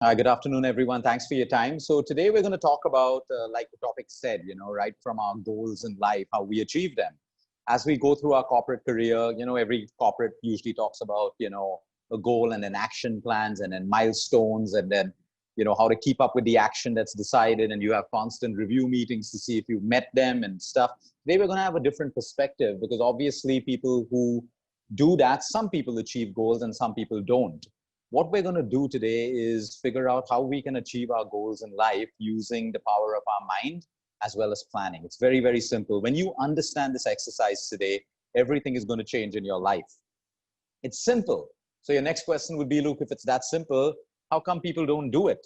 Good afternoon, everyone. Thanks for your time. So today we're going to talk about, like the topic said, right from our goals in life, how we achieve them. As we go through our corporate career, every corporate usually talks about, a goal and then action plans and then milestones and then, how to keep up with the action that's decided. And you have constant review meetings to see if you've met them and stuff. Today we're going to have a different perspective because obviously people who do that, some people achieve goals and some people don't. What we're going to do today is figure out how we can achieve our goals in life using the power of our mind as well as planning. It's very, very simple. When you understand this exercise today, everything is going to change in your life. It's simple. So your next question would be, Luke, if it's that simple, how come people don't do it?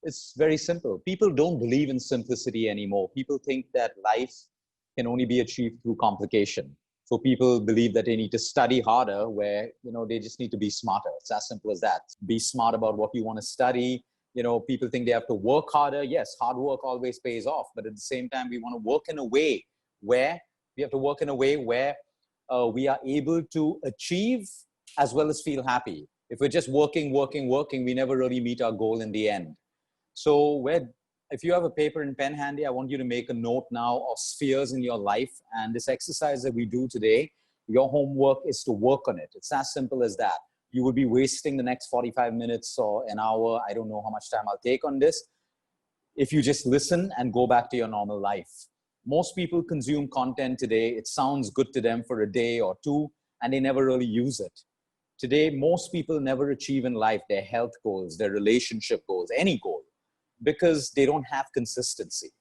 It's very simple. People don't believe in simplicity anymore. People think that life can only be achieved through complication. So people believe that they need to study harder where, they just need to be smarter. It's as simple as that. Be smart about what you want to study. People think they have to work harder. Yes, hard work always pays off. But at the same time, we want to work in a way where we are able to achieve as well as feel happy. If we're just working, we never really meet our goal in the end. So if you have a paper and pen handy, I want you to make a note now of spheres in your life. And this exercise that we do today, your homework is to work on it. It's as simple as that. You will be wasting the next 45 minutes or an hour. I don't know how much time I'll take on this. If you just listen and go back to your normal life. Most people consume content today. It sounds good to them for a day or two, and they never really use it. Today, most people never achieve in life their health goals, their relationship goals, any goal, because they don't have consistency.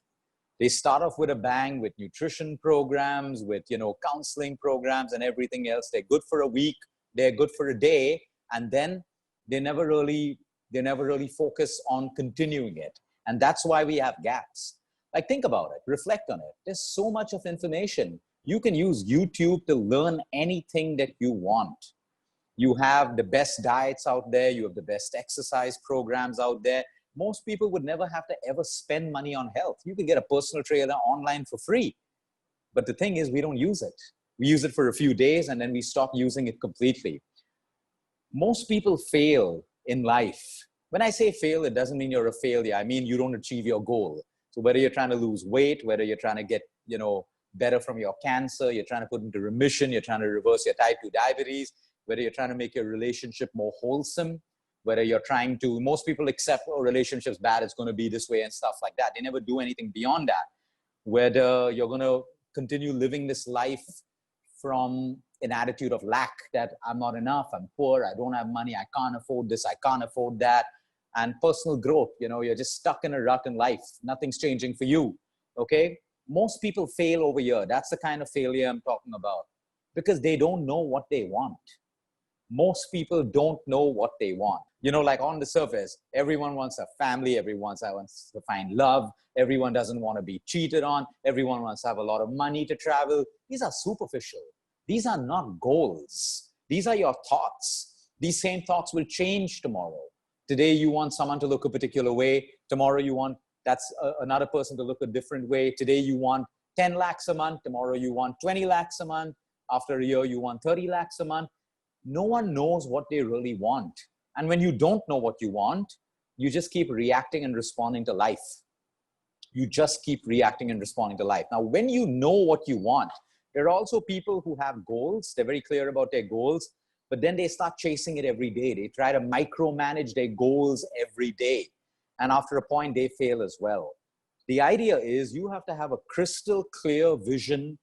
They start off with a bang with nutrition programs, with, counseling programs and everything else. They're good for a week, they're good for a day, and then they never really focus on continuing it. And that's why we have gaps. Like, think about it, reflect on it. There's so much of information. You can use YouTube to learn anything that you want. You have the best diets out there. You have the best exercise programs out there. Most people would never have to ever spend money on health. You can get a personal trainer online for free. But the thing is, we don't use it. We use it for a few days and then we stop using it completely. Most people fail in life. When I say fail, it doesn't mean you're a failure. I mean, you don't achieve your goal. So whether you're trying to lose weight, whether you're trying to get, better from your cancer, you're trying to put into remission, you're trying to reverse your type 2 diabetes, whether you're trying to make your relationship more wholesome, whether you're trying to, most people accept, oh, relationship's bad, it's going to be this way and stuff like that. They never do anything beyond that. Whether you're going to continue living this life from an attitude of lack, that I'm not enough, I'm poor, I don't have money, I can't afford this, I can't afford that. And personal growth, you're just stuck in a rut in life. Nothing's changing for you, okay? Most people fail over here. That's the kind of failure I'm talking about, because they don't know what they want. Most people don't know what they want. Like on the surface, everyone wants a family, everyone wants to find love, everyone doesn't want to be cheated on, everyone wants to have a lot of money to travel. These are superficial. These are not goals. These are your thoughts. These same thoughts will change tomorrow. Today you want someone to look a particular way. Tomorrow you want another person to look a different way. Today you want 10 lakhs a month. Tomorrow you want 20 lakhs a month. After a year you want 30 lakhs a month. No one knows what they really want. And when you don't know what you want, you just keep reacting and responding to life. You just keep reacting and responding to life. Now, when you know what you want, there are also people who have goals. They're very clear about their goals, but then they start chasing it every day. They try to micromanage their goals every day. And after a point, they fail as well. The idea is you have to have a crystal clear vision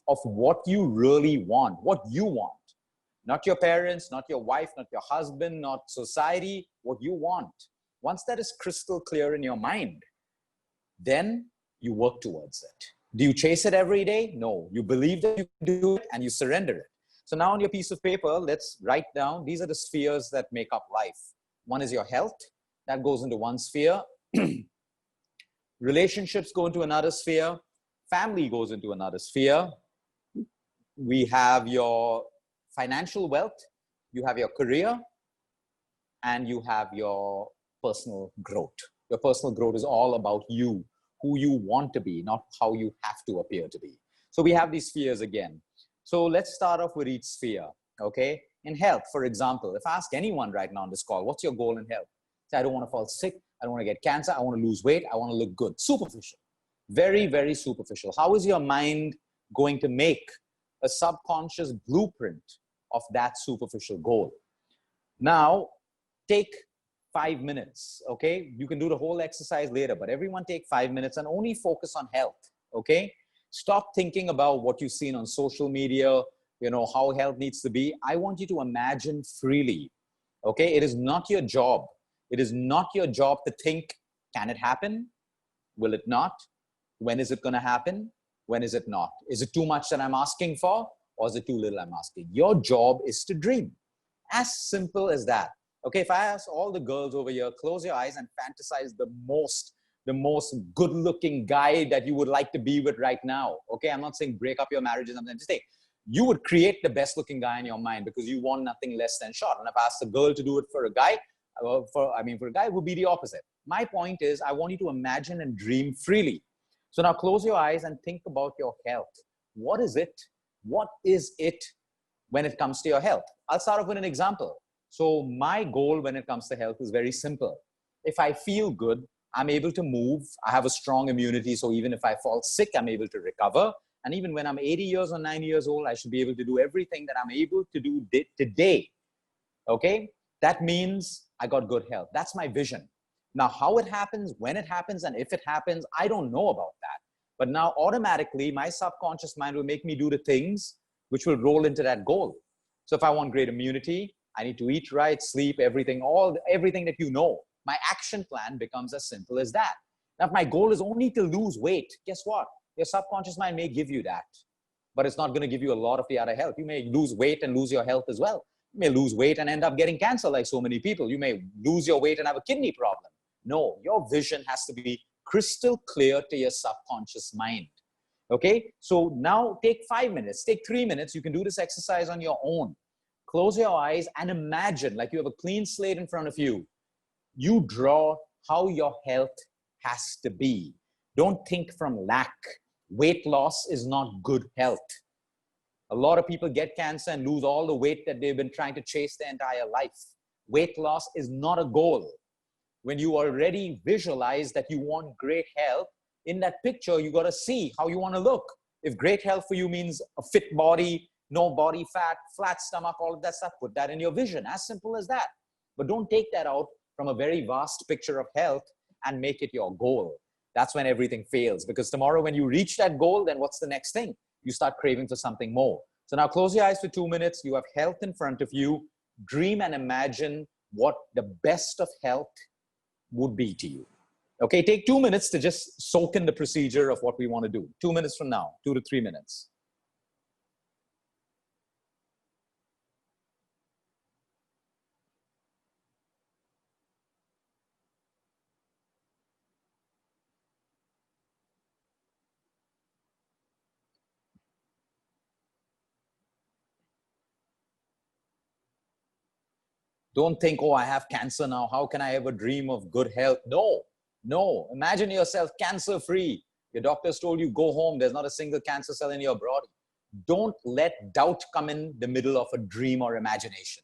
of what you really want, what you want. Not your parents, not your wife, not your husband, not society, what you want. Once that is crystal clear in your mind, then you work towards it. Do you chase it every day? No. You believe that you can do it and you surrender it. So now on your piece of paper, let's write down, these are the spheres that make up life. One is your health. That goes into one sphere. Relationships go into another sphere. Family goes into another sphere. We have your financial wealth, you have your career, and you have your personal growth. Your personal growth is all about you, who you want to be, not how you have to appear to be. So we have these spheres again. So let's start off with each sphere, okay? In health, for example, if I ask anyone right now on this call, what's your goal in health? Say, I don't want to fall sick. I don't want to get cancer. I want to lose weight. I want to look good. Superficial. Very, very superficial. How is your mind going to make a subconscious blueprint of that superficial goal? Now, take 5 minutes, okay? You can do the whole exercise later, but everyone take 5 minutes and only focus on health, okay? Stop thinking about what you've seen on social media, you know, how health needs to be. I want you to imagine freely, okay? It is not your job. It is not your job to think, can it happen? Will it not? When is it going to happen? When is it not? Is it too much that I'm asking for, or is it too little I'm asking? Your job is to dream. As simple as that. Okay, if I ask all the girls over here, close your eyes and fantasize the most good-looking guy that you would like to be with right now. Okay, I'm not saying break up your marriages. I'm just saying you would create the best-looking guy in your mind because you want nothing less than short. And if I ask a girl to do it for a guy, for a guy, it would be the opposite. My point is, I want you to imagine and dream freely. So now close your eyes and think about your health. What is it? What is it when it comes to your health? I'll start off with an example. So my goal when it comes to health is very simple. If I feel good, I'm able to move. I have a strong immunity. So even if I fall sick, I'm able to recover. And even when I'm 80 years or 90 years old, I should be able to do everything that I'm able to do today. Okay? That means I got good health. That's my vision. Now, how it happens, when it happens, and if it happens, I don't know about that. But now automatically, my subconscious mind will make me do the things which will roll into that goal. So if I want great immunity, I need to eat right, sleep, everything that you know. My action plan becomes as simple as that. Now, if my goal is only to lose weight, guess what? Your subconscious mind may give you that, but it's not going to give you a lot of the other health. You may lose weight and lose your health as well. You may lose weight and end up getting cancer like so many people. You may lose your weight and have a kidney problem. No, your vision has to be crystal clear to your subconscious mind. Okay, so now take 5 minutes, take 3 minutes. You can do this exercise on your own. Close your eyes and imagine like you have a clean slate in front of you. You draw how your health has to be. Don't think from lack. Weight loss is not good health. A lot of people get cancer and lose all the weight that they've been trying to chase their entire life. Weight loss is not a goal. When you already visualize that you want great health, in that picture, you got to see how you want to look. If great health for you means a fit body, no body fat, flat stomach, all of that stuff, put that in your vision. As simple as that. But don't take that out from a very vast picture of health and make it your goal. That's when everything fails. Because tomorrow when you reach that goal, then what's the next thing? You start craving for something more. So now close your eyes for 2 minutes. You have health in front of you. Dream and imagine what the best of health would be to you. Okay, take 2 minutes to just soak in the procedure of what we want to do. 2 minutes from now, 2 to 3 minutes. Don't think, oh, I have cancer now. How can I ever dream of good health? No, no. Imagine yourself cancer-free. Your doctors told you, go home. There's not a single cancer cell in your body. Don't let doubt come in the middle of a dream or imagination.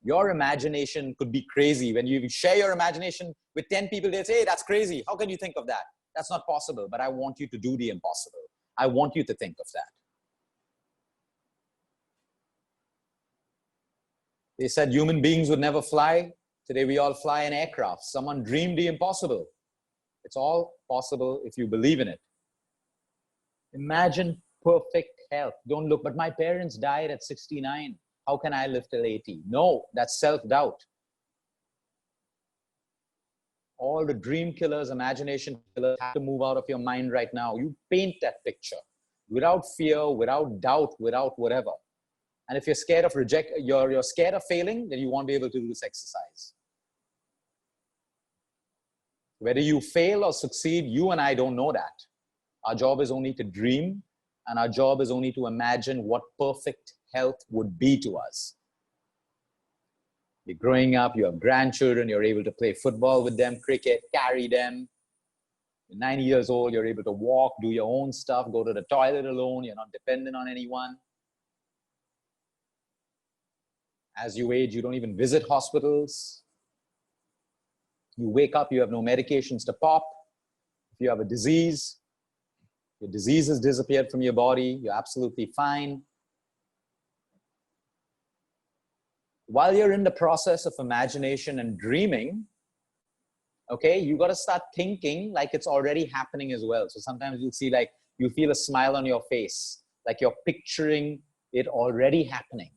Your imagination could be crazy. When you share your imagination with 10 people, they say, hey, that's crazy. How can you think of that? That's not possible. But I want you to do the impossible. I want you to think of that. They said human beings would never fly. Today we all fly in aircraft. Someone dreamed the impossible. It's all possible if you believe in it. Imagine perfect health. Don't look, but my parents died at 69. How can I live till 80? No, that's self-doubt. All the dream killers, imagination killers have to move out of your mind right now. You paint that picture without fear, without doubt, without whatever. And if you're scared of you're scared of failing, then you won't be able to do this exercise. Whether you fail or succeed, you and I don't know that. Our job is only to dream, and our job is only to imagine what perfect health would be to us. You're growing up, you have grandchildren, you're able to play football with them, cricket, carry them. You're 90 years old, you're able to walk, do your own stuff, go to the toilet alone, you're not dependent on anyone. As you age, you don't even visit hospitals. You wake up, you have no medications to pop. If you have a disease, your disease has disappeared from your body. You're absolutely fine. While you're in the process of imagination and dreaming, okay, you got to start thinking like it's already happening as well. So sometimes you'll see like you feel a smile on your face, like you're picturing it already happening.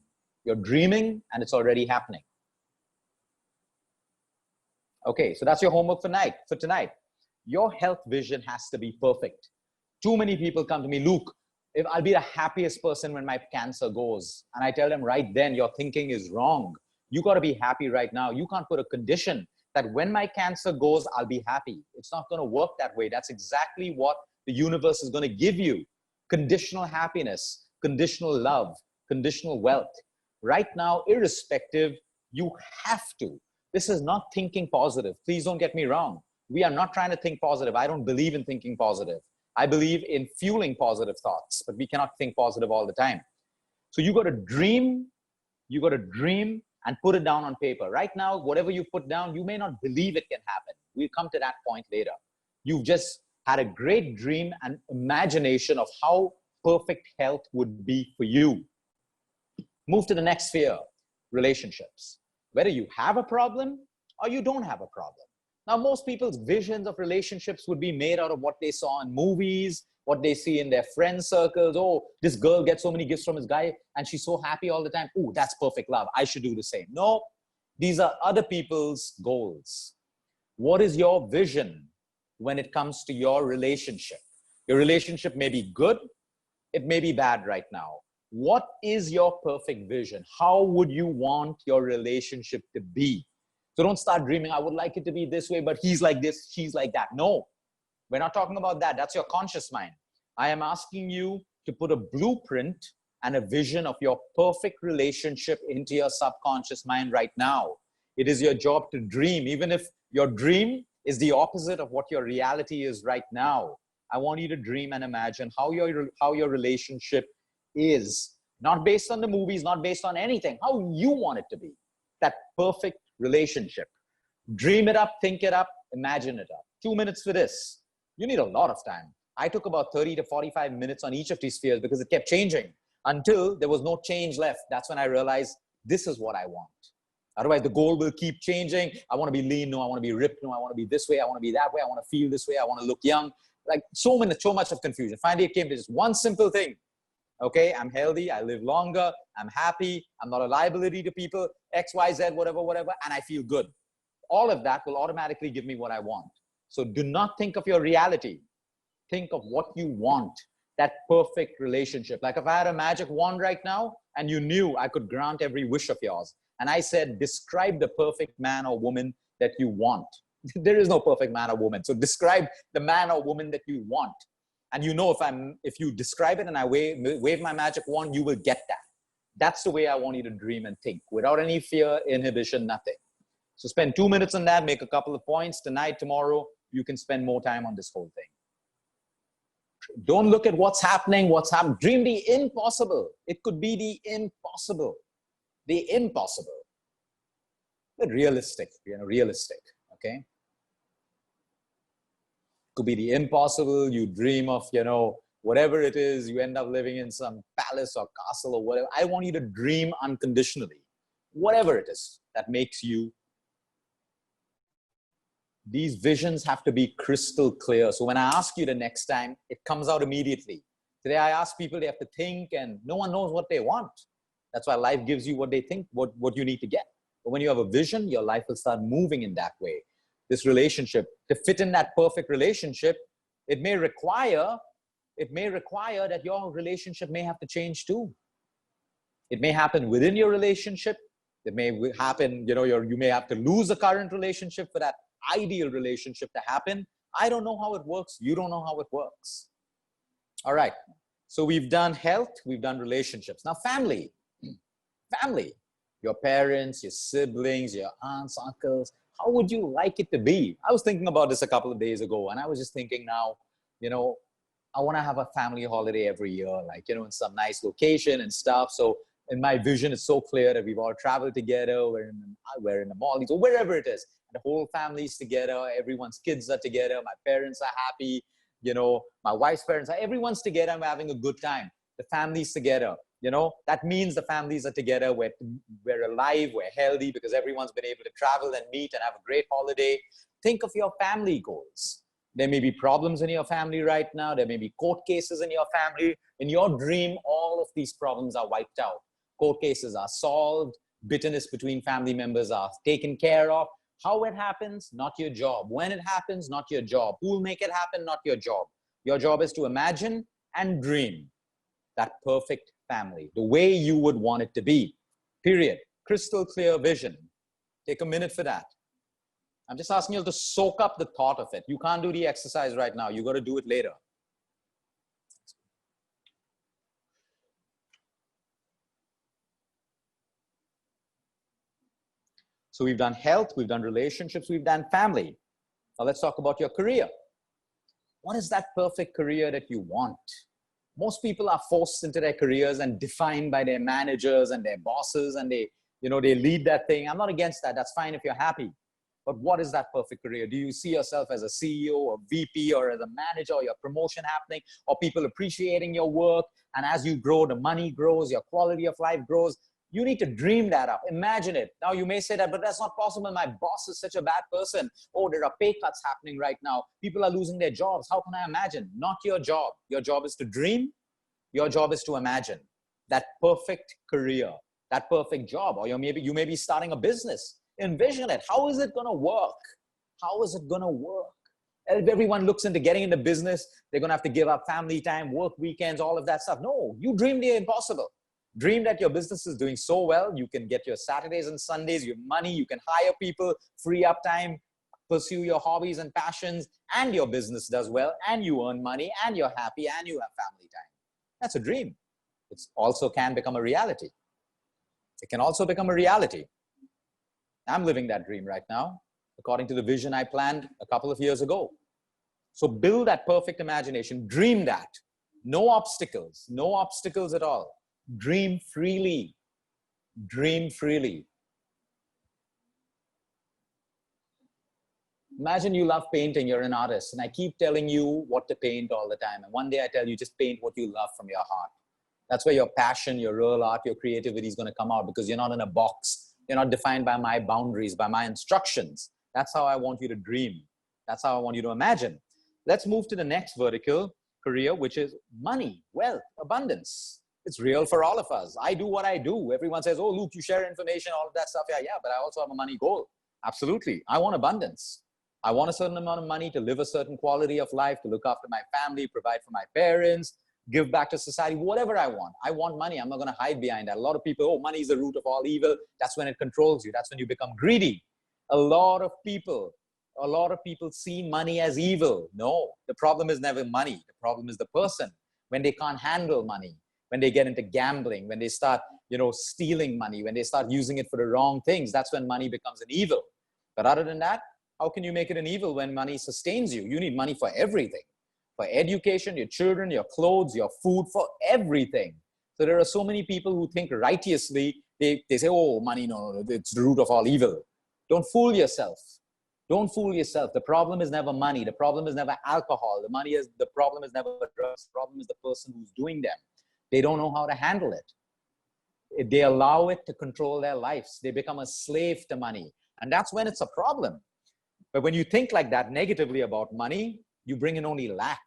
You're dreaming and it's already happening. Okay, so that's your homework for tonight. Your health vision has to be perfect. Too many people come to me, Luke, if I'll be the happiest person when my cancer goes. And I tell them right then, your thinking is wrong. You got to be happy right now. You can't put a condition that when my cancer goes, I'll be happy. It's not going to work that way. That's exactly what the universe is going to give you. Conditional happiness, conditional love, conditional wealth. Right now, irrespective, you have to. This is not thinking positive. Please don't get me wrong. We are not trying to think positive. I don't believe in thinking positive. I believe in fueling positive thoughts, but we cannot think positive all the time. So you got to dream and put it down on paper. Right now, whatever you put down, you may not believe it can happen. We'll come to that point later. You've just had a great dream and imagination of how perfect health would be for you. Move to the next sphere, relationships. Whether you have a problem or you don't have a problem. Now, most people's visions of relationships would be made out of what they saw in movies, what they see in their friend circles. Oh, this girl gets so many gifts from this guy and she's so happy all the time. Oh, that's perfect love. I should do the same. No, these are other people's goals. What is your vision when it comes to your relationship? Your relationship may be good. It may be bad right now. What is your perfect vision? How would you want your relationship to be? So don't start dreaming, I would like it to be this way, but he's like this, she's like that. No, we're not talking about that. That's your conscious mind. I am asking you to put a blueprint and a vision of your perfect relationship into your subconscious mind right now. It is your job to dream, even if your dream is the opposite of what your reality is right now. I want you to dream and imagine how your relationship is, not based on the movies, not based on anything, how you want it to be. That perfect relationship. Dream it up, think it up, imagine it up. 2 minutes for this. You need a lot of time. I took about 30 to 45 minutes on each of these spheres because it kept changing until there was no change left. That's when I realized this is what I want. Otherwise, the goal will keep changing. I want to be lean. No, I want to be ripped. No, I want to be this way. I want to be that way. I want to feel this way. I want to look young. Like so much of confusion. Finally, it came to just one simple thing. Okay, I'm healthy, I live longer, I'm happy, I'm not a liability to people, X, Y, Z, whatever, and I feel good. All of that will automatically give me what I want. So do not think of your reality. Think of what you want, that perfect relationship. Like if I had a magic wand right now and you knew I could grant every wish of yours, and I said, describe the perfect man or woman that you want. There is no perfect man or woman. So describe the man or woman that you want. And you know, if you describe it and I wave my magic wand, you will get that. That's the way I want you to dream and think, without any fear, inhibition, nothing. So spend 2 minutes on that, make a couple of points. Tonight, tomorrow, you can spend more time on this whole thing. Don't look at what's happening, Dream the impossible. It could be the impossible. The impossible. But realistic, realistic, okay? Could be the impossible. You dream of, whatever it is, you end up living in some palace or castle or whatever. I want you to dream unconditionally, whatever it is that makes you. These visions have to be crystal clear. So when I ask you the next time, it comes out immediately. Today I ask people, they have to think, and no one knows what they want. That's why life gives you what they think, what you need to get. But when you have a vision, your life will start moving in that way. This relationship, to fit in that perfect relationship, it may require that your relationship may have to change too. It may happen within your relationship. It may happen, you may have to lose a current relationship for that ideal relationship to happen. I don't know how it works. You don't know how it works. All right. So we've done health, we've done relationships. Now family, your parents, your siblings, your aunts, uncles. How would you like it to be? I was thinking about this a couple of days ago, and I was just thinking now, I want to have a family holiday every year, like, in some nice location and stuff. So in my vision, it's so clear that we've all traveled together. We're in the Maldives or wherever it is. The whole family's together. Everyone's kids are together. My parents are happy. You know, my wife's parents are, everyone's together and we're having a good time. The family's together. You know, that means the families are together. We're alive. We're healthy because everyone's been able to travel and meet and have a great holiday. Think of your family goals. There may be problems in your family right now. There may be court cases in your family. In your dream, all of these problems are wiped out. Court cases are solved. Bitterness between family members are taken care of. How it happens, not your job. When it happens, not your job. Who will make it happen, not your job. Your job is to imagine and dream that perfect family, the way you would want it to be, period. Crystal clear vision. Take a minute for that. I'm just asking you to soak up the thought of it. You can't do the exercise right now. You got to do it later. So we've done health, we've done relationships, we've done family. Now let's talk about your career. What is that perfect career that you want? Most people are forced into their careers and defined by their managers and their bosses, and they lead that thing. I'm not against that. That's fine if you're happy. But what is that perfect career? Do you see yourself as a CEO or VP or as a manager, or your promotion happening, or people appreciating your work? And as you grow, the money grows, your quality of life grows. You need to dream that up. Imagine it. Now you may say that, but that's not possible. My boss is such a bad person. Oh, there are pay cuts happening right now. People are losing their jobs. How can I imagine? Not your job. Your job is to dream. Your job is to imagine that perfect career, that perfect job. Or you may be starting a business. Envision it. How is it going to work? How is it going to work? If everyone looks into getting into business, they're going to have to give up family time, work weekends, all of that stuff. No, you dream the impossible. Dream that your business is doing so well, you can get your Saturdays and Sundays, your money, you can hire people, free up time, pursue your hobbies and passions, and your business does well, and you earn money, and you're happy, and you have family time. That's a dream. It also can become a reality. It can also become a reality. I'm living that dream right now, according to the vision I planned a couple of years ago. So build that perfect imagination, dream that. No obstacles at all. Dream freely. Dream freely. Imagine you love painting, you're an artist, and I keep telling you what to paint all the time. And one day I tell you, just paint what you love from your heart. That's where your passion, your real art, your creativity is going to come out, because you're not in a box. You're not defined by my boundaries, by my instructions. That's how I want you to dream. That's how I want you to imagine. Let's move to the next vertical career, which is money, wealth, abundance. It's real for all of us. I do what I do. Everyone says, oh, Luke, you share information, all of that stuff. Yeah, but I also have a money goal. Absolutely. I want abundance. I want a certain amount of money to live a certain quality of life, to look after my family, provide for my parents, give back to society, whatever I want. I want money. I'm not going to hide behind that. A lot of people, oh, money is the root of all evil. That's when it controls you. That's when you become greedy. A lot of people see money as evil. No, the problem is never money. The problem is the person. When they can't handle money, when they get into gambling, when they start, stealing money, when they start using it for the wrong things, that's when money becomes an evil. But other than that, how can you make it an evil when money sustains you? You need money for everything. For education, your children, your clothes, your food, for everything. So there are so many people who think righteously, they say, oh, money, no, it's the root of all evil. Don't fool yourself. Don't fool yourself. The problem is never money. The problem is never alcohol. The problem is never drugs. The problem is the person who's doing them. They don't know how to handle it. They allow it to control their lives. They become a slave to money. And that's when it's a problem. But when you think like that negatively about money, you bring in only lack.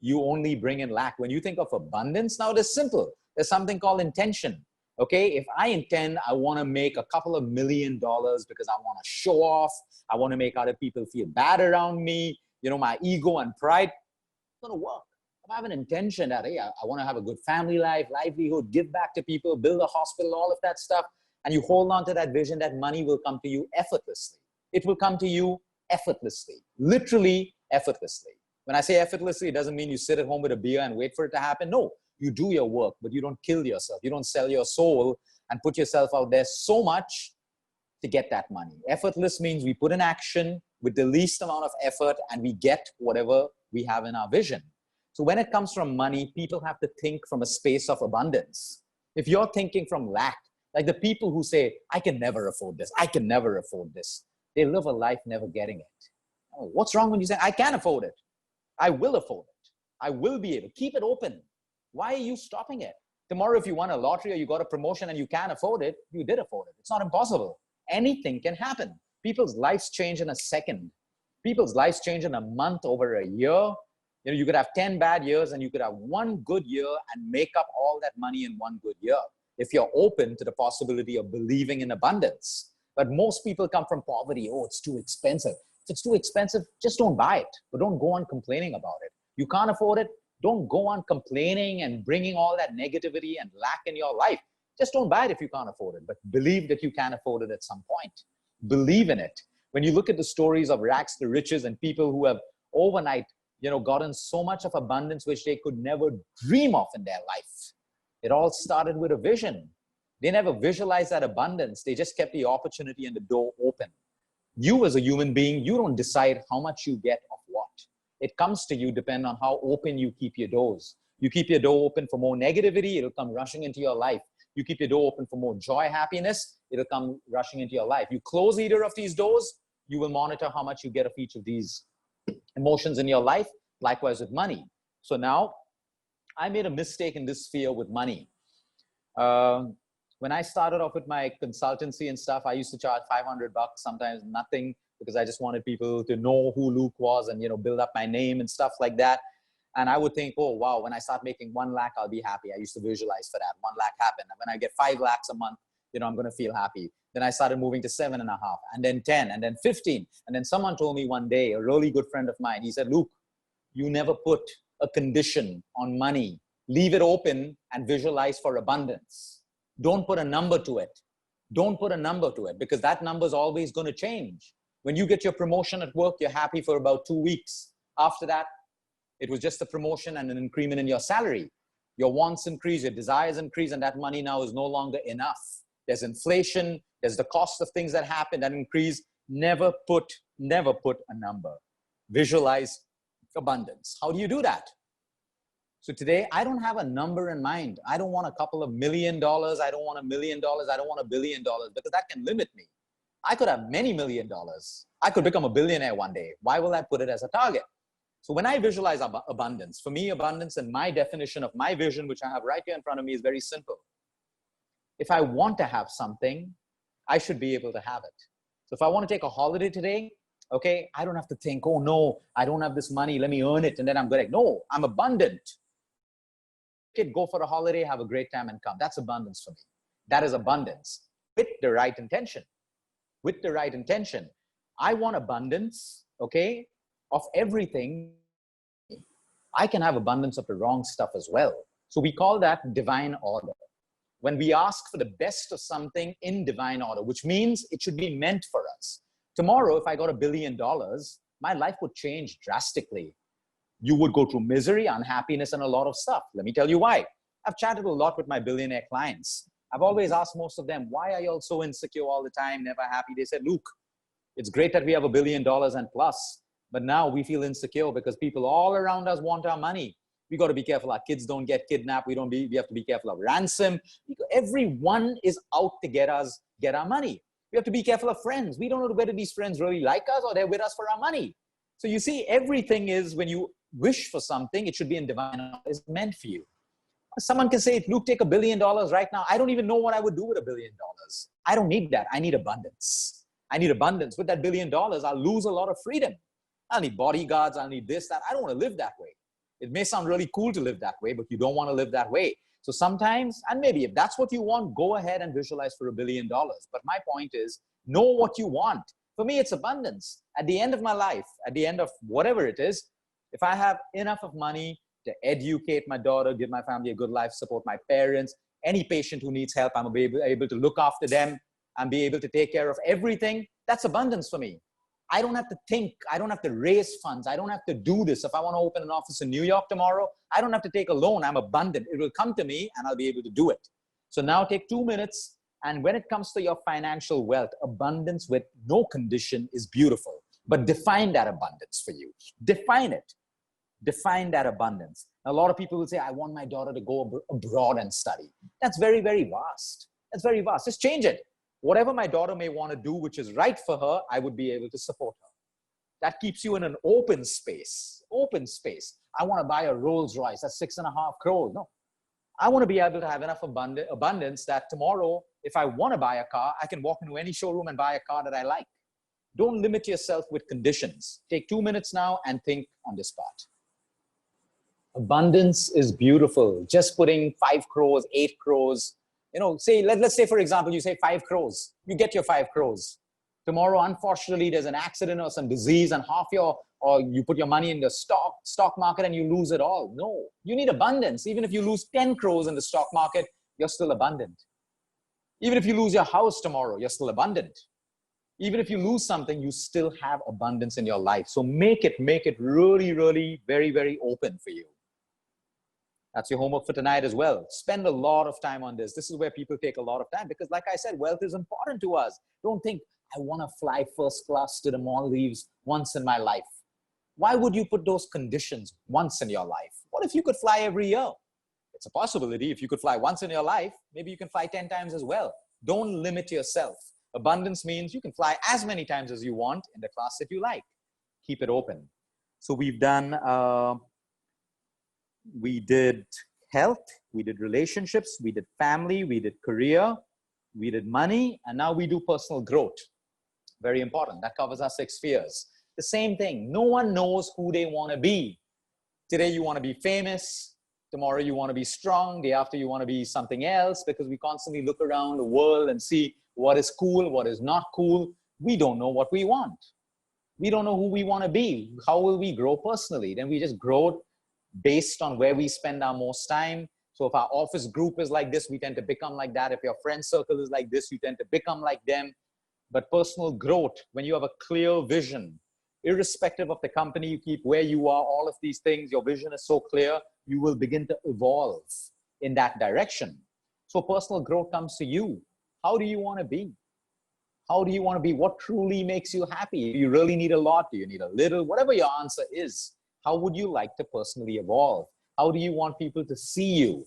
You only bring in lack. When you think of abundance, now it is simple. There's something called intention. Okay, if I intend, I want to make a couple of $1 million because I want to show off. I want to make other people feel bad around me. My ego and pride, it's going to work. If I have an intention that, hey, I want to have a good family life, livelihood, give back to people, build a hospital, all of that stuff, and you hold on to that vision, that money will come to you effortlessly. It will come to you effortlessly, literally effortlessly. When I say effortlessly, it doesn't mean you sit at home with a beer and wait for it to happen. No, you do your work, but you don't kill yourself. You don't sell your soul and put yourself out there so much to get that money. Effortless means we put in action with the least amount of effort and we get whatever we have in our vision. So when it comes from money, people have to think from a space of abundance. If you're thinking from lack, like the people who say, I can never afford this, I can never afford this, they live a life never getting it. Oh, what's wrong when you say, I can afford it? I will afford it. I will be able. Keep it open. Why are you stopping it? Tomorrow, if you won a lottery or you got a promotion and you can afford it, you did afford it. It's not impossible. Anything can happen. People's lives change in a second. People's lives change in a month, over a year. You know, you could have 10 bad years and you could have one good year and make up all that money in one good year, if you're open to the possibility of believing in abundance. But most people come from poverty. Oh, it's too expensive. If it's too expensive, just don't buy it, but don't go on complaining about it. You can't afford it, don't go on complaining and bringing all that negativity and lack in your life. Just don't buy it if you can't afford it, but believe that you can afford it at some point. Believe in it. When you look at the stories of rags to riches and people who have overnight, you know, gotten so much of abundance which they could never dream of in their life. It all started with a vision. They never visualized that abundance. They just kept the opportunity and the door open. You as a human being, you don't decide how much you get of what. It comes to you depending on how open you keep your doors. You keep your door open for more negativity, it'll come rushing into your life. You keep your door open for more joy, happiness, it'll come rushing into your life. You close either of these doors, you will monitor how much you get of each of these emotions in your life. Likewise with money. So now, I made a mistake in this sphere with money. When I started off with my consultancy and stuff, I used to charge $500, sometimes nothing, because I just wanted people to know who Luke was and, you know, build up my name and stuff like that. And I would think, oh, wow, when I start making 1 lakh, I'll be happy. I used to visualize for that. 1 lakh happened. And when I get 5 lakhs a month, you know, I'm going to feel happy. Then I started moving to 7.5, and then 10, and then 15. And then someone told me one day, a really good friend of mine, he said, Luke, you never put a condition on money. Leave it open and visualize for abundance. Don't put a number to it. Don't put a number to it, because that number is always going to change. When you get your promotion at work, you're happy for about 2 weeks. After that, it was just a promotion and an increment in your salary. Your wants increase, your desires increase, and that money now is no longer enough. There's inflation, there's the cost of things that happen that increase. Never put a number. Visualize abundance. How do you do that? So today, I don't have a number in mind. I don't want a couple of $1 million. I don't want $1 million. I don't want $1 billion, because that can limit me. I could have many $1 million. I could become a billionaire one day. Why will I put it as a target? So when I visualize abundance, for me, abundance and my definition of my vision, which I have right here in front of me, is very simple. If I want to have something, I should be able to have it. So if I want to take a holiday today, okay, I don't have to think, oh no, I don't have this money, let me earn it and then I'm good. No, I'm abundant. Go for a holiday, have a great time and come. That's abundance for me. That is abundance with the right intention. With the right intention. I want abundance, okay, of everything. I can have abundance of the wrong stuff as well. So we call that divine order. When we ask for the best of something in divine order, which means it should be meant for us. Tomorrow, if I got $1 billion, my life would change drastically. You would go through misery, unhappiness, and a lot of stuff. Let me tell you why. I've chatted a lot with my billionaire clients. I've always asked most of them, why are you all so insecure all the time, never happy? They said, Luke, it's great that we have $1 billion and plus, but now we feel insecure because people all around us want our money. We got to be careful our kids don't get kidnapped. We have to be careful of ransom. Everyone is out to get our money. We have to be careful of friends. We don't know whether these friends really like us or they're with us for our money. So you see, everything is, when you wish for something, it should be in divine order. It's meant for you. Someone can say, Luke, take $1 billion right now. I don't even know what I would do with $1 billion. I don't need that. I need abundance. I need abundance. With that $1 billion, I'll lose a lot of freedom. I'll need bodyguards. I'll need this, that. I don't want to live that way. It may sound really cool to live that way, but you don't want to live that way. So sometimes, and maybe if that's what you want, go ahead and visualize for $1 billion. But my point is, know what you want. For me, it's abundance. At the end of my life, at the end of whatever it is, if I have enough of money to educate my daughter, give my family a good life, support my parents, any patient who needs help, I'm able to look after them and be able to take care of everything, that's abundance for me. I don't have to think. I don't have to raise funds. I don't have to do this. If I want to open an office in New York tomorrow, I don't have to take a loan. I'm abundant. It will come to me and I'll be able to do it. So now take 2 minutes. And when it comes to your financial wealth, abundance with no condition is beautiful. But define that abundance for you. Define it. Define that abundance. A lot of people will say, I want my daughter to go abroad and study. That's very, very vast. That's very vast. Just change it. Whatever my daughter may want to do, which is right for her, I would be able to support her. That keeps you in an open space. Open space. I want to buy a Rolls Royce. That's 6.5 crores. No. I want to be able to have enough abundance that tomorrow, if I want to buy a car, I can walk into any showroom and buy a car that I like. Don't limit yourself with conditions. Take 2 minutes now and think on this part. Abundance is beautiful. Just putting 5 crores, 8 crores, say, let's say, for example, you say 5 crores. You get your 5 crores. Tomorrow, unfortunately, there's an accident or some disease and or you put your money in the stock market and you lose it all. No, you need abundance. Even if you lose 10 crores in the stock market, you're still abundant. Even if you lose your house tomorrow, you're still abundant. Even if you lose something, you still have abundance in your life. So make it really, really very, very open for you. That's your homework for tonight as well. Spend a lot of time on this. This is where people take a lot of time because like I said, wealth is important to us. Don't think, I want to fly first class to the Maldives once in my life. Why would you put those conditions once in your life? What if you could fly every year? It's a possibility. If you could fly once in your life, maybe you can fly 10 times as well. Don't limit yourself. Abundance means you can fly as many times as you want in the class that you like. Keep it open. So we've done, we did health, we did relationships, we did family, we did career, we did money, and now we do personal growth. Very important. That covers our 6 spheres. The same thing. No one knows who they want to be. Today you want to be famous. Tomorrow you want to be strong. Day after you want to be something else because we constantly look around the world and see what is cool, what is not cool. We don't know what we want. We don't know who we want to be. How will we grow personally? Then we just grow based on where we spend our most time. So if our office group is like this, we tend to become like that. If your friend circle is like this, you tend to become like them. But personal growth, when you have a clear vision, irrespective of the company you keep, where you are, all of these things, your vision is so clear, you will begin to evolve in that direction. So personal growth comes to you. How do you want to be? How do you want to be? What truly makes you happy? Do you really need a lot? Do you need a little? Whatever your answer is, how would you like to personally evolve? How do you want people to see you?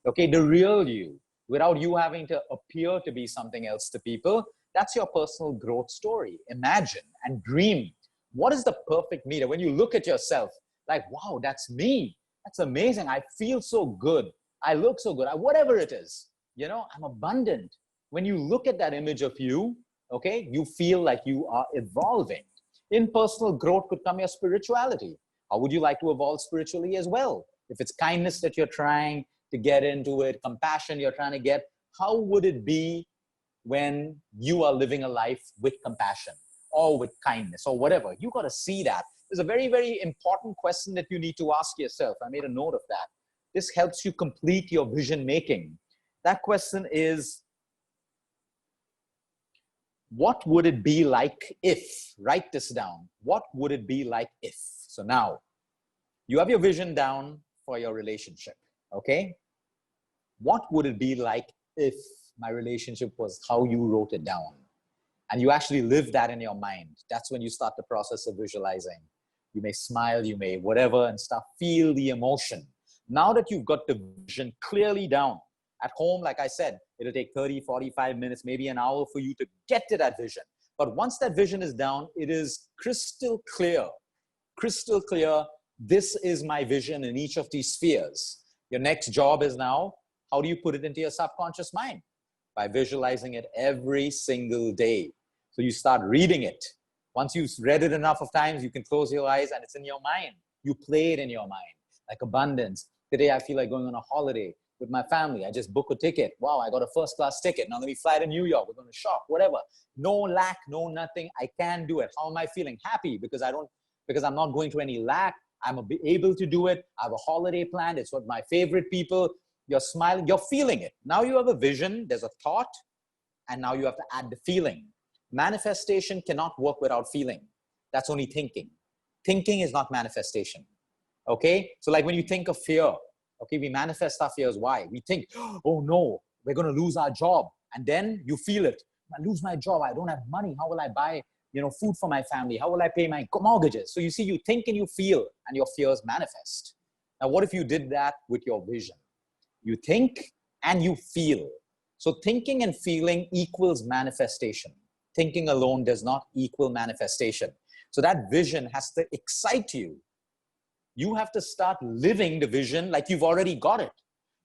Okay, the real you, without you having to appear to be something else to people. That's your personal growth story. Imagine and dream. What is the perfect me? When you look at yourself, like, wow, that's me. That's amazing. I feel so good. I look so good. Whatever it is, I'm abundant. When you look at that image of you, okay, you feel like you are evolving. In personal growth could come your spirituality. How would you like to evolve spiritually as well? If it's kindness that you're trying to get into it, compassion you're trying to get, how would it be when you are living a life with compassion or with kindness or whatever? You got to see that. There's a very, very important question that you need to ask yourself. I made a note of that. This helps you complete your vision making. That question is, what would it be like if? Write this down. What would it be like if? So now you have your vision down for your relationship, okay? What would it be like if my relationship was how you wrote it down? And you actually live that in your mind. That's when you start the process of visualizing. You may smile, you may whatever, and start feel the emotion. Now that you've got the vision clearly down, at home, like I said, it'll take 30, 45 minutes, maybe an hour for you to get to that vision. But once that vision is down, it is crystal clear. Crystal clear, this is my vision in each of these spheres. Your next job is now, how do you put it into your subconscious mind? By visualizing it every single day. So you start reading it. Once you've read it enough of times, you can close your eyes and it's in your mind. You play it in your mind, like abundance. Today I feel like going on a holiday with my family. I just book a ticket. Wow, I got a first class ticket. Now let me fly to New York. We're going to shop, whatever. No lack, no nothing. I can do it. How am I feeling? Happy because I'm not going through any lack. I'm able to do it. I have a holiday planned. It's with my favorite people. You're smiling. You're feeling it. Now you have a vision. There's a thought. And now you have to add the feeling. Manifestation cannot work without feeling. That's only thinking. Thinking is not manifestation. Okay? So like when you think of fear, okay, we manifest our fears. Why? We think, oh no, we're going to lose our job. And then you feel it. I lose my job. I don't have money. How will I buy, food for my family? How will I pay my mortgages? So you see, you think and you feel, and your fears manifest. Now, what if you did that with your vision? You think and you feel. So thinking and feeling equals manifestation. Thinking alone does not equal manifestation. So that vision has to excite you. You have to start living the vision like you've already got it.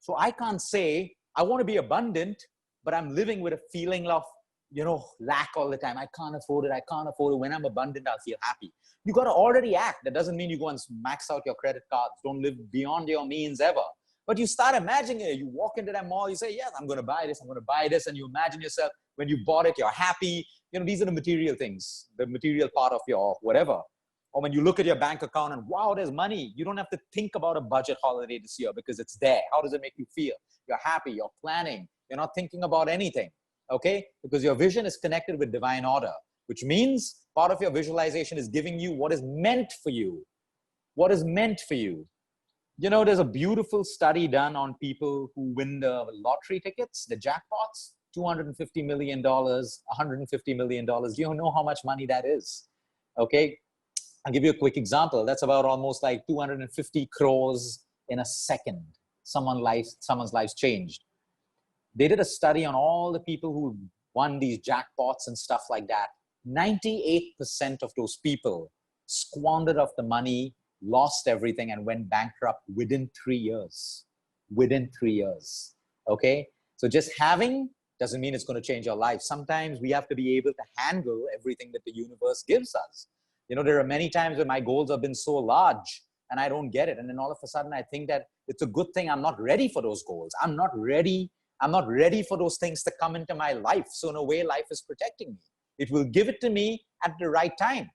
So I can't say, I want to be abundant, but I'm living with a feeling of, lack all the time. I can't afford it. I can't afford it. When I'm abundant, I'll feel happy. You got to already act. That doesn't mean you go and max out your credit cards. Don't live beyond your means ever. But you start imagining it. You walk into that mall, you say, yes, I'm going to buy this. I'm going to buy this. And you imagine yourself, when you bought it, you're happy. These are the material things, the material part of your whatever. Or when you look at your bank account and wow, there's money. You don't have to think about a budget holiday this year because it's there. How does it make you feel? You're happy, you're planning. You're not thinking about anything, okay? Because your vision is connected with divine order, which means part of your visualization is giving you what is meant for you. What is meant for you. There's a beautiful study done on people who win the lottery tickets, the jackpots, $250 million, $150 million. Do you know how much money that is? Okay. I'll give you a quick example. That's about almost like 250 crores in a second. Someone's life's changed. They did a study on all the people who won these jackpots and stuff like that. 98% of those people squandered off the money, lost everything, and went bankrupt within 3 years. Within 3 years. Okay? So just having doesn't mean it's going to change your life. Sometimes we have to be able to handle everything that the universe gives us. There are many times when my goals have been so large and I don't get it. And then all of a sudden I think that it's a good thing I'm not ready for those goals. I'm not ready for those things to come into my life. So in a way, life is protecting me. It will give it to me at the right time.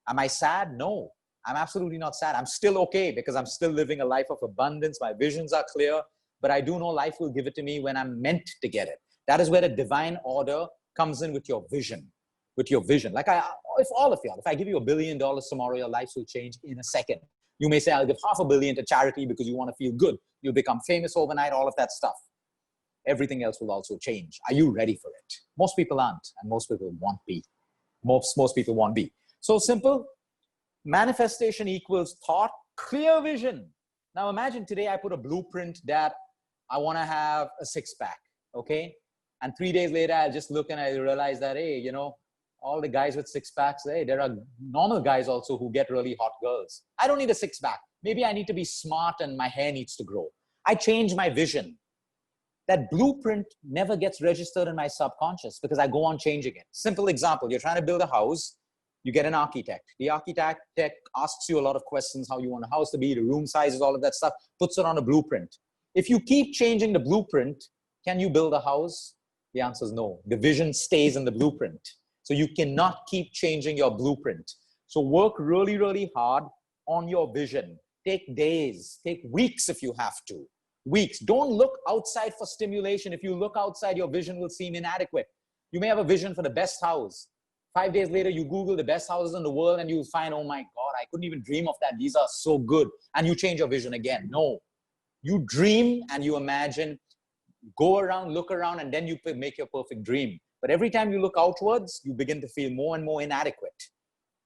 Am I sad? No, I'm absolutely not sad. I'm still okay because I'm still living a life of abundance. My visions are clear, but I do know life will give it to me when I'm meant to get it. That is where the divine order comes in with your vision. With your vision. Like if all of y'all, if I give you $1 billion tomorrow, your lives will change in a second. You may say, I'll give $500 million to charity because you want to feel good. You'll become famous overnight, all of that stuff. Everything else will also change. Are you ready for it? Most people aren't, and most people won't be. Most people won't be. So simple. Manifestation equals thought, clear vision. Now imagine today I put a blueprint that I want to have a six-pack, okay? And 3 days later, I'll just look and I realize that, hey, all the guys with six packs, hey, there are normal guys also who get really hot girls. I don't need a six pack. Maybe I need to be smart and my hair needs to grow. I change my vision. That blueprint never gets registered in my subconscious because I go on changing it. Simple example, you're trying to build a house, you get an architect. The architect asks you a lot of questions, how you want a house to be, the room sizes, all of that stuff, puts it on a blueprint. If you keep changing the blueprint, can you build a house? The answer is no. The vision stays in the blueprint. So you cannot keep changing your blueprint. So work really, really hard on your vision. Take days, take weeks if you have to. Weeks. Don't look outside for stimulation. If you look outside, your vision will seem inadequate. You may have a vision for the best house. 5 days later, you Google the best houses in the world and you'll find, oh my God, I couldn't even dream of that. These are so good. And you change your vision again. No. You dream and you imagine, go around, look around, and then you make your perfect dream. But every time you look outwards, you begin to feel more and more inadequate.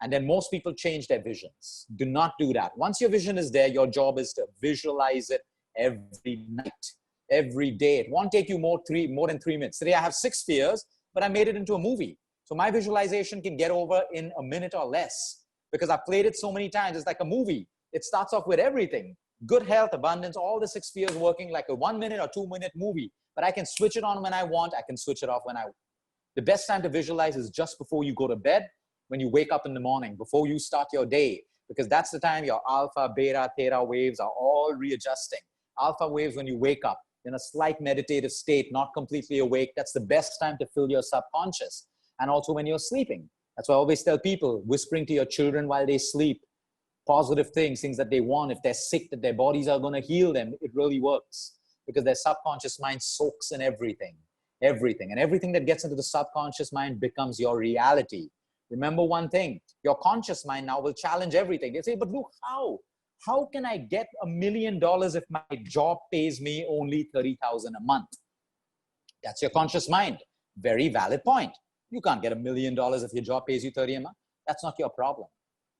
And then most people change their visions. Do not do that. Once your vision is there, your job is to visualize it every night, every day. It won't take you more than 3 minutes. Today I have 6 spheres, but I made it into a movie. So my visualization can get over in a minute or less because I've played it so many times. It's like a movie. It starts off with everything. Good health, abundance, all the 6 spheres working like a 1 minute or 2 minute movie. But I can switch it on when I want. I can switch it off when I want. The best time to visualize is just before you go to bed, when you wake up in the morning, before you start your day, because that's the time your alpha, beta, theta waves are all readjusting. Alpha waves when you wake up in a slight meditative state, not completely awake. That's the best time to fill your subconscious. And also when you're sleeping. That's why I always tell people, whispering to your children while they sleep, positive things that they want. If they're sick, that their bodies are going to heal them. It really works because their subconscious mind soaks in everything. Everything. And everything that gets into the subconscious mind becomes your reality. Remember one thing, your conscious mind now will challenge everything. They say, but look, how can I get $1 million if my job pays me only $30,000 a month? That's your conscious mind. Very valid point. You can't get $1 million if your job pays you $30 a month. That's not your problem.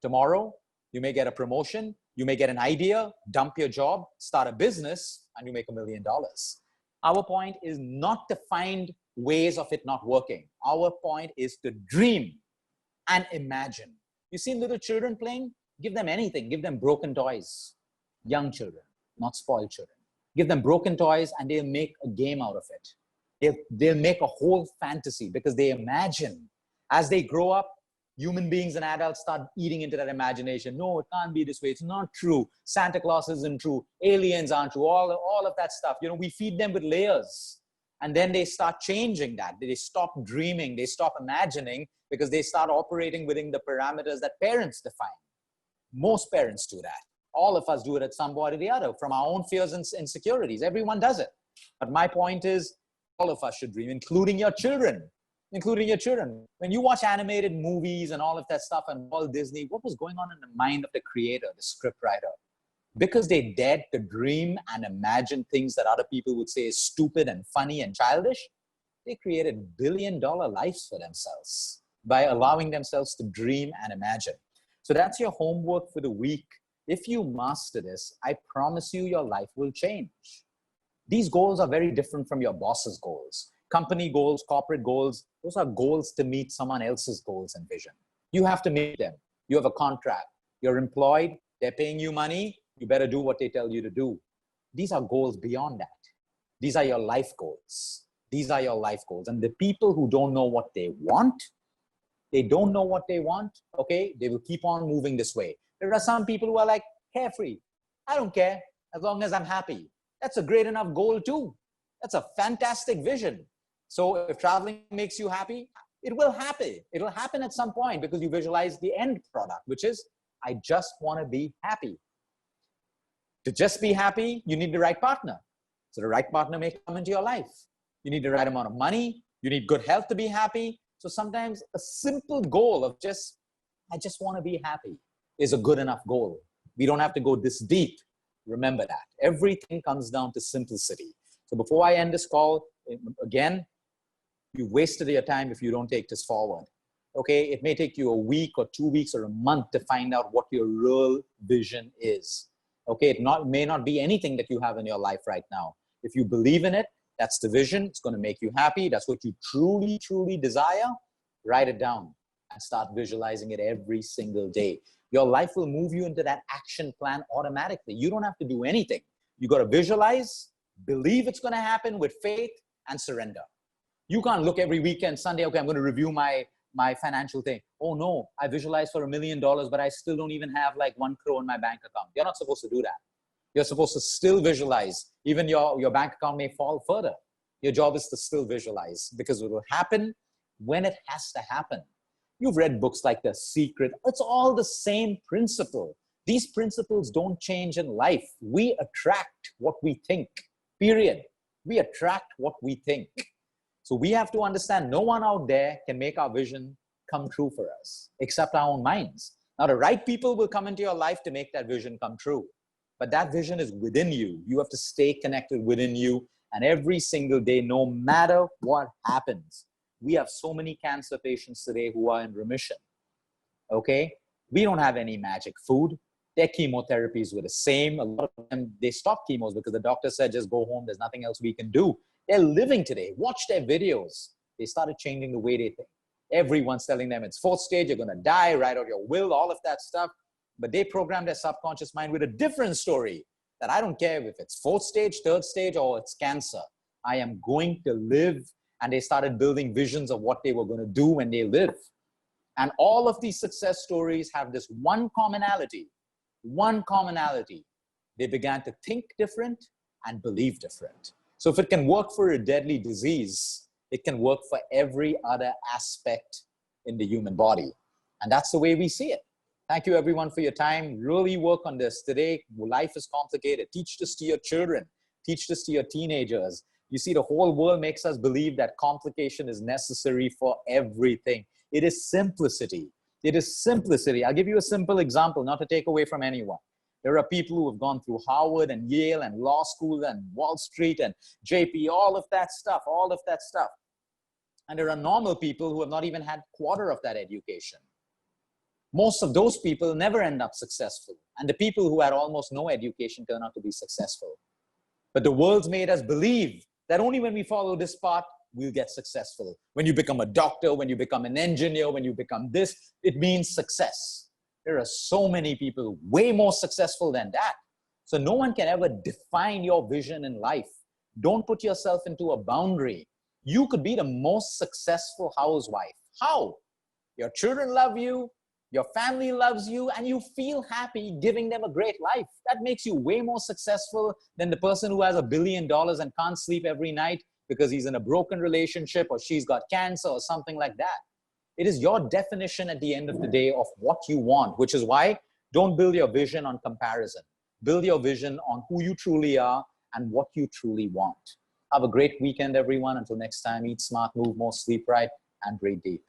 Tomorrow, you may get a promotion. You may get an idea, dump your job, start a business, and you make $1 million. Our point is not to find ways of it not working. Our point is to dream and imagine. You see little children playing? Give them anything. Give them broken toys. Young children, not spoiled children. Give them broken toys and they'll make a game out of it. They'll make a whole fantasy because they imagine. As they grow up, human beings and adults start eating into that imagination. No, it can't be this way. It's not true. Santa Claus isn't true. Aliens aren't true. All of that stuff. You know, we feed them with layers. And then they start changing that. They stop dreaming. They stop imagining because they start operating within the parameters that parents define. Most parents do that. All of us do it at some point or the other from our own fears and insecurities. Everyone does it. But my point is, all of us should dream, including your children. Including your children. When you watch animated movies and all of that stuff and Walt Disney, what was going on in the mind of the creator, the scriptwriter? Because they dared to dream and imagine things that other people would say is stupid and funny and childish, they created billion-dollar lives for themselves by allowing themselves to dream and imagine. So that's your homework for the week. If you master this, I promise you your life will change. These goals are very different from your boss's goals. Company goals, corporate goals, those are goals to meet someone else's goals and vision. You have to meet them. You have a contract. You're employed. They're paying you money. You better do what they tell you to do. These are goals beyond that. These are your life goals. These are your life goals. And the people who don't know what they want, okay, they will keep on moving this way. There are some people who are like, carefree. I don't care as long as I'm happy. That's a great enough goal too. That's a fantastic vision. So if traveling makes you happy, it will happen. It'll happen at some point because you visualize the end product, which is, I just want to be happy. To just be happy, you need the right partner. So the right partner may come into your life. You need the right amount of money. You need good health to be happy. So sometimes a simple goal of I just want to be happy is a good enough goal. We don't have to go this deep. Remember that. Everything comes down to simplicity. So before I end this call, again, you've wasted your time if you don't take this forward. Okay, it may take you a week or 2 weeks or a month to find out what your real vision is. Okay, it may not be anything that you have in your life right now. If you believe in it, that's the vision. It's going to make you happy. That's what you truly, truly desire. Write it down and start visualizing it every single day. Your life will move you into that action plan automatically. You don't have to do anything. You got to visualize, believe it's going to happen with faith, and surrender. You can't look every weekend, Sunday, okay, I'm going to review my financial thing. Oh no, I visualized for $1 million, but I still don't even have like 1 crore in my bank account. You're not supposed to do that. You're supposed to still visualize. Even your bank account may fall further. Your job is to still visualize because it will happen when it has to happen. You've read books like The Secret. It's all the same principle. These principles don't change in life. We attract what we think, period. We attract what we think. So we have to understand no one out there can make our vision come true for us, except our own minds. Now, the right people will come into your life to make that vision come true. But that vision is within you. You have to stay connected within you. And every single day, no matter what happens, we have so many cancer patients today who are in remission. Okay? We don't have any magic food. Their chemotherapies were the same. A lot of them, they stopped chemos because the doctor said, just go home. There's nothing else we can do. They're living today. Watch their videos. They started changing the way they think. Everyone's telling them it's 4th stage, you're going to die, write out your will, all of that stuff. But they programmed their subconscious mind with a different story that I don't care if it's 4th stage, 3rd stage, or it's cancer. I am going to live. And they started building visions of what they were going to do when they live. And all of these success stories have this one commonality. One commonality. They began to think different and believe different. So if it can work for a deadly disease, it can work for every other aspect in the human body. And that's the way we see it. Thank you everyone for your time. Really work on this. Today, life is complicated. Teach this to your children. Teach this to your teenagers. You see, the whole world makes us believe that complication is necessary for everything. It is simplicity. It is simplicity. I'll give you a simple example, not to take away from anyone. There are people who have gone through Harvard and Yale and law school and Wall Street and JP, all of that stuff. And there are normal people who have not even had a quarter of that education. Most of those people never end up successful. And the people who had almost no education turn out to be successful. But the world's made us believe that only when we follow this path, we'll get successful. When you become a doctor, when you become an engineer, when you become this, it means success. There are so many people way more successful than that. So no one can ever define your vision in life. Don't put yourself into a boundary. You could be the most successful housewife. How? Your children love you, your family loves you, and you feel happy giving them a great life. That makes you way more successful than the person who has $1 billion and can't sleep every night because he's in a broken relationship or she's got cancer or something like that. It is your definition at the end of the day of what you want, which is why don't build your vision on comparison. Build your vision on who you truly are and what you truly want. Have a great weekend, everyone. Until next time, eat smart, move more, sleep right, and breathe deep.